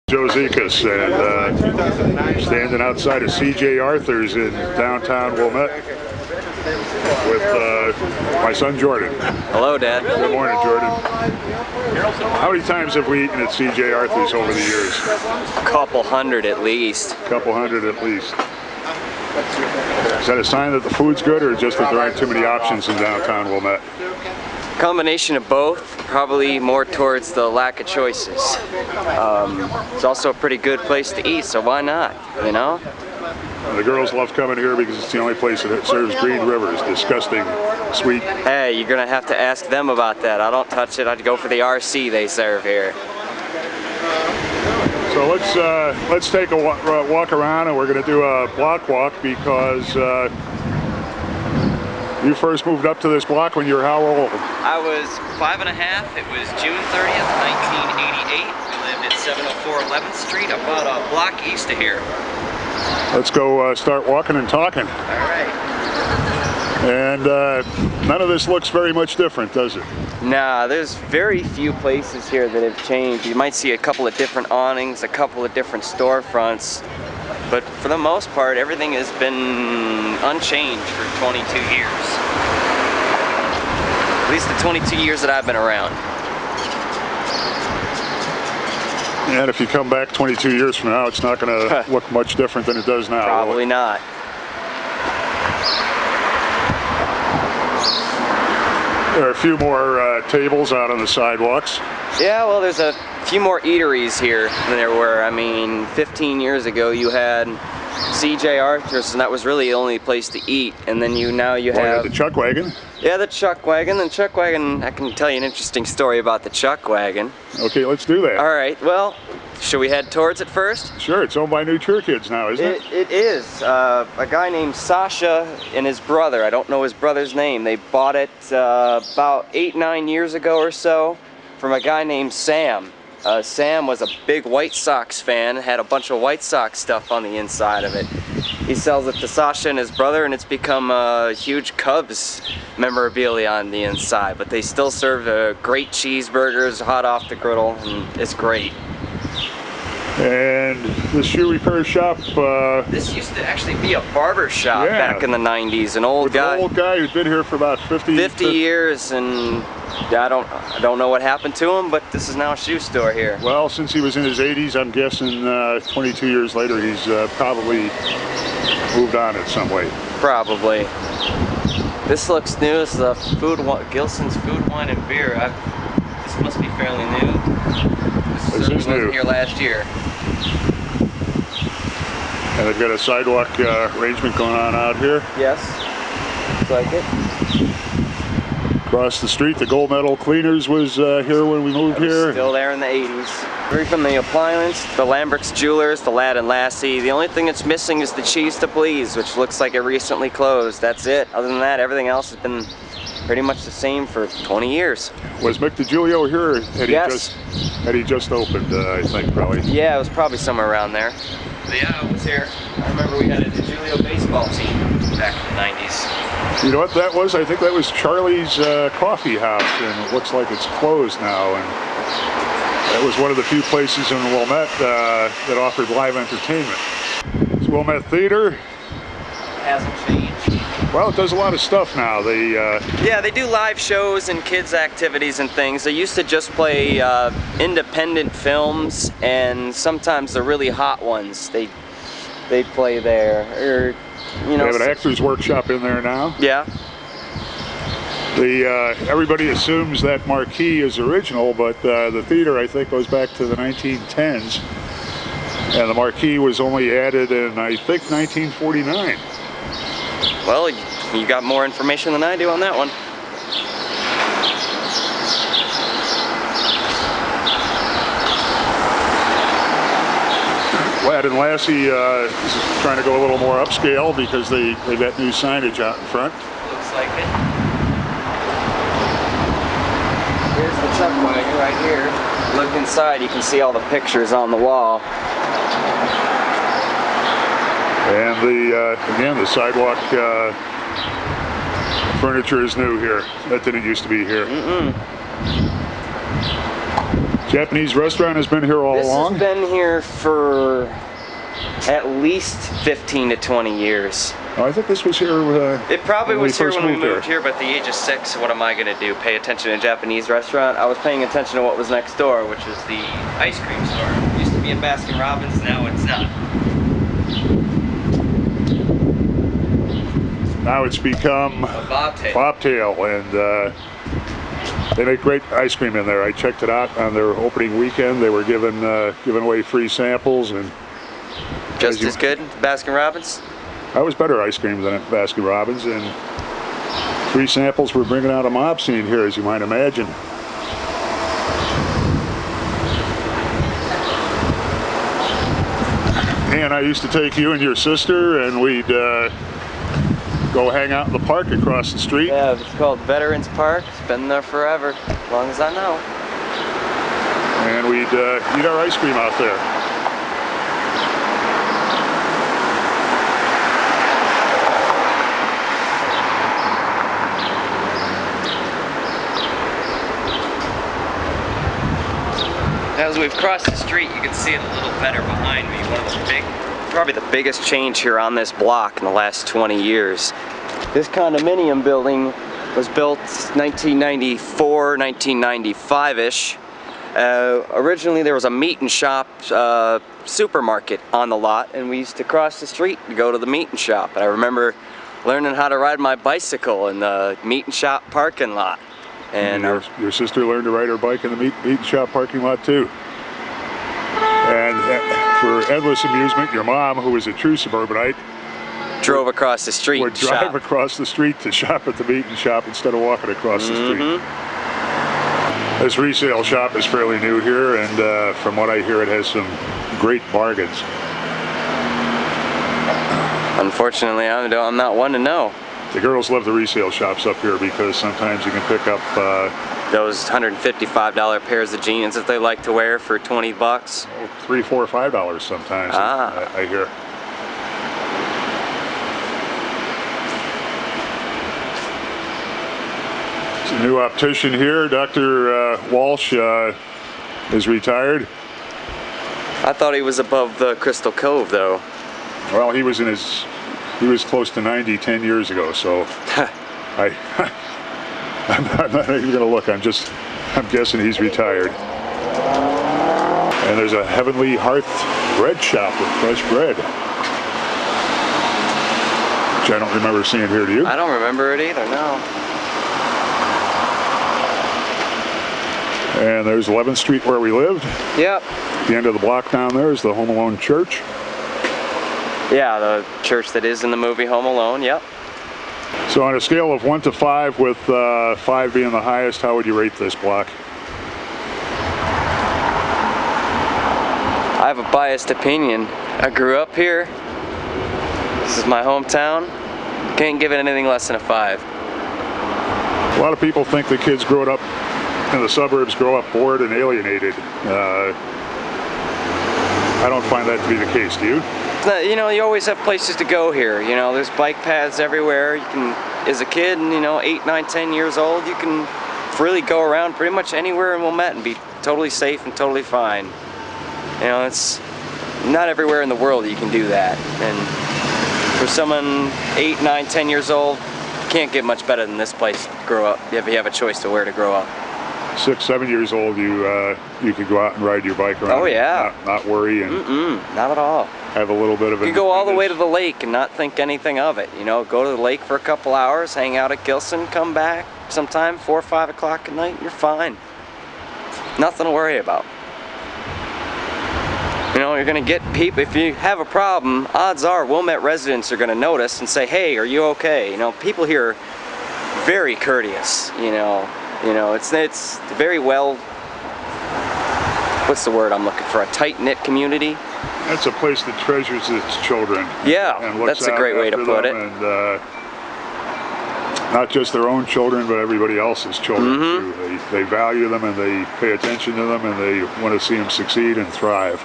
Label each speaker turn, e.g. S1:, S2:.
S1: Josephus, and standing outside of C.J. Arthur's in downtown Wilmette with my son Jordan.
S2: Hello, Dad.
S1: Good morning, Jordan. How many times have we eaten at C.J. Arthur's over the years?
S2: A couple hundred at least.
S1: A couple hundred at least. Is that a sign that the food's good, or just that there aren't too many options in downtown Wilmette?
S2: Combination of both, probably more towards the lack of choices. It's also a pretty good place to eat, so why not, you know?
S1: The girls love coming here because it's the only place that serves Green Rivers. Disgusting, sweet.
S2: Hey, you're gonna have to ask them about that. I don't touch it. I'd go for the RC they serve here.
S1: So let's take a walk around, and we're going to do a block walk because you first moved up to this block when you were how old?
S2: I was 5 and a half. It was June 30th, 1988. We lived at 704 11th Street, about a block east of here.
S1: Let's go start walking and talking.
S2: All right.
S1: And none of this looks very much different, does it?
S2: Nah, there's very few places here that have changed. You might see a couple of different awnings, a couple of different storefronts, but for the most part, everything has been unchanged for 22 years. At least the 22 years that I've been around.
S1: And if you come back 22 years from now, it's not going to look much different than it does now.
S2: Probably not.
S1: There are a few more tables out on the sidewalks.
S2: Yeah, well, there's a few more eateries here than there were. I mean, 15 years ago you had C.J. Arthur's, and that was really the only place to eat. And then now you have
S1: the Chuck Wagon.
S2: Yeah, the Chuck Wagon. And Chuck Wagon, I can tell you an interesting story about the Chuck Wagon.
S1: Okay, let's do that.
S2: All right, well, should we head towards it first?
S1: Sure, it's owned by New Tour Kids now, isn't it?
S2: It is. A guy named Sasha and his brother, I don't know his brother's name, they bought it about 8-9 years ago or so from a guy named Sam. Sam was a big White Sox fan, had a bunch of White Sox stuff on the inside of it. He sells it to Sasha and his brother, and it's become a huge Cubs memorabilia on the inside. But they still serve great cheeseburgers hot off the griddle, and it's great.
S1: And the shoe repair shop.
S2: This used to actually be a barber shop back in the 90s. An old guy.
S1: An old guy who'd been here for about 50
S2: years, and I don't know what happened to him, but this is now a shoe store here.
S1: Well, since he was in his 80s, I'm guessing 22 years later, he's probably moved on in some way.
S2: Probably. This looks new. This is a Gilson's Food, Wine, and Beer. This must be fairly new. This is new. Here last year.
S1: And they've got a sidewalk arrangement going on out here.
S2: Yes, looks like it.
S1: Across the street, the Gold Medal Cleaners was here when we moved here.
S2: Still there in the 80s. Right from the appliance, the Lambert's Jewelers, the Lad and Lassie. The only thing that's missing is the Cheese to Please, which looks like it recently closed. That's it. Other than that, everything else has been pretty much the same for 20 years. Was
S1: Mick DiGiulio here? Or had he just opened, I think, probably?
S2: Yeah, it was probably somewhere around there. But yeah, I was here. I remember we had a DiGiulio baseball team back in the 90s.
S1: You know what that was? I think that was Charlie's Coffee House, and it looks like it's closed now. And that was one of the few places in Wilmette that offered live entertainment. It's Wilmette Theater.
S2: Hasn't changed.
S1: Well, it does a lot of stuff now.
S2: Yeah, they do live shows and kids activities and things. They used to just play independent films, and sometimes the really hot ones they play there. Or, you know,
S1: they have an actor's workshop in there now.
S2: Yeah.
S1: Everybody assumes that marquee is original, but the theater, I think, goes back to the 1910s, and the marquee was only added in, I think, 1949.
S2: Well, you got more information than I do on that one.
S1: Lad and Lassie is trying to go a little more upscale because they've got new signage out in front.
S2: Looks like it. Here's the Chuck Wagon right here. Look inside, you can see all the pictures on the wall.
S1: And again, the sidewalk furniture is new here. That didn't used to be here. Japanese restaurant has been here all along?
S2: This has been here for at least 15 to 20 years.
S1: Oh, I think this was here.
S2: It probably was here when we moved
S1: here,
S2: but at the age of 6, what am I going to do? Pay attention to a Japanese restaurant? I was paying attention to what was next door, which was the ice cream store. It used to be in Baskin Robbins, now it's not.
S1: Now it's become
S2: A bobtail.
S1: Bobtail, and they make great ice cream in there. I checked it out on their opening weekend. They were giving away free samples, and
S2: just as good, Baskin Robbins?
S1: That was better ice cream than at Baskin Robbins, and free samples were bringing out a mob scene here, as you might imagine. And I used to take you and your sister, and we'd go hang out in the park across the street.
S2: Yeah, it's called Veterans Park. It's been there forever, as long as I know.
S1: And we'd eat our ice cream out there.
S2: As we've crossed the street, you can see it a little better behind me. Probably the biggest change here on this block in the last 20 years. This condominium building was built 1994, 1995-ish. Originally there was a meat and shop supermarket on the lot, and we used to cross the street to go to the meat and shop. And I remember learning how to ride my bicycle in the meat and shop parking lot. And
S1: your sister learned to ride her bike in the meat and shop parking lot too. And for endless amusement, your mom, who was a true suburbanite,
S2: drove across the street.
S1: Would drive across the street to shop at the meat and shop instead of walking across the street. This resale shop is fairly new here, and from what I hear, it has some great bargains. Unfortunately,
S2: I'm not one to know.
S1: The girls love the resale shops up here because sometimes you can pick up
S2: those $155 pairs of jeans that they like to wear for 20 bucks.
S1: $3, $4, $5 sometimes. I hear. It's a new optician here. Dr. Walsh is retired.
S2: I thought he was above the Crystal Cove, though.
S1: Well, he was close to 90 10 years ago, so I'm not even going to look. I'm guessing he's retired. And there's a Heavenly Hearth bread shop with fresh bread, which I don't remember seeing here. Do you?
S2: I don't remember it either, no.
S1: And there's 11th Street where we lived.
S2: Yep.
S1: At the end of the block down there is the Home Alone Church.
S2: Yeah, the church that is in the movie Home Alone, yep.
S1: So on a scale of 1 to 5, with 5 being the highest, how would you rate this block?
S2: I have a biased opinion. I grew up here. This is my hometown. Can't give it anything less than a 5.
S1: A lot of people think the kids growing up in the suburbs grow up bored and alienated. I don't find that to be the case, do you?
S2: You know, you always have places to go here. You know, there's bike paths everywhere. You can, as a kid, and 8, 9, 10 years old, you can freely go around pretty much anywhere in Wilmette and be totally safe and totally fine. You know, it's not everywhere in the world that you can do that. And for someone 8, 9, 10 years old, you can't get much better than this place to grow up if you have a choice to where to grow up.
S1: 6, 7 years old, you could go out and ride your bike around.
S2: Oh yeah.
S1: Not worry and
S2: not at all.
S1: Have a little bit of.
S2: You go all the way to the lake and not think anything of it. You know, go to the lake for a couple hours, hang out at Gilson, come back sometime 4 or 5 o'clock at night. You're fine. Nothing to worry about. You know, you're gonna get people. If you have a problem, odds are Wilmette residents are gonna notice and say, "Hey, are you okay?" You know, people here are very courteous. You know, it's very well. What's the word I'm looking for? A tight-knit community.
S1: That's a place that treasures its children.
S2: Yeah,
S1: and
S2: that's a great way to put it.
S1: And not just their own children, but everybody else's children too. They value them and they pay attention to them and they want to see them succeed and thrive.